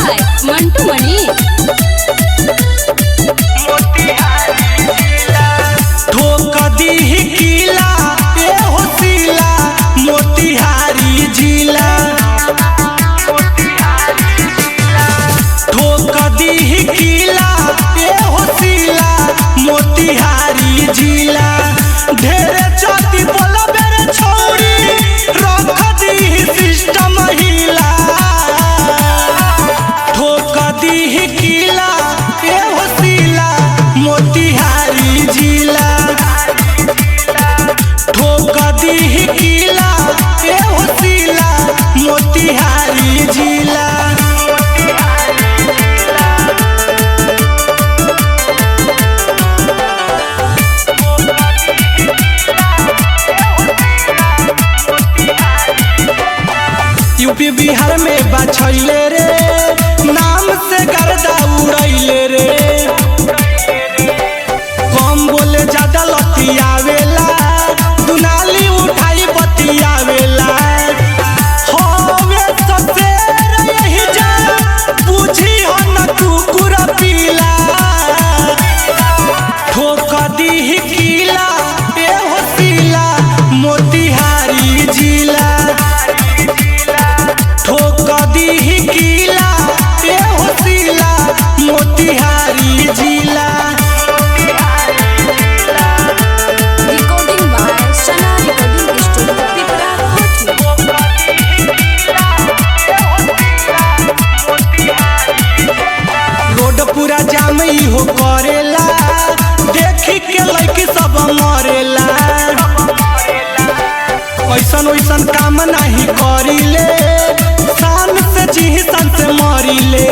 by Mantu Mani। ठोक दीही किला ए होसिला मोतिहारी जिला। ठोक दीही किला ए होसिला मोतिहारी जिला। ढेरे जाति बोला बेरे छोड़ी रख दीही सिस्टम हिला। ठोक दीही किला ए होसिला मोतिहारी जिला। ठोक दीही किला ए होसिला मोतिहारी जिला। यूपी बिहार में बछैले रे नाम से गर्दा उड़ैले रे। कम बोले ज्यादा लतियावेला दुनाली उठाई बतियावेला। हवे ससेर यही जा बुझी हो न कुकुर पीला। ठोक दीही किला ए होसिला मोतिहारी जिला। ठोक दीही किला ए होसिला मोतिहारी जिला। Recording by Sana Recording Studio, Pipra, Kochi। Road पूरा जाम ही हो करेला देखी के लड़की सब मरेला। ऐसन वैसन काम नहीं करीले शान से जी शान से मरीले।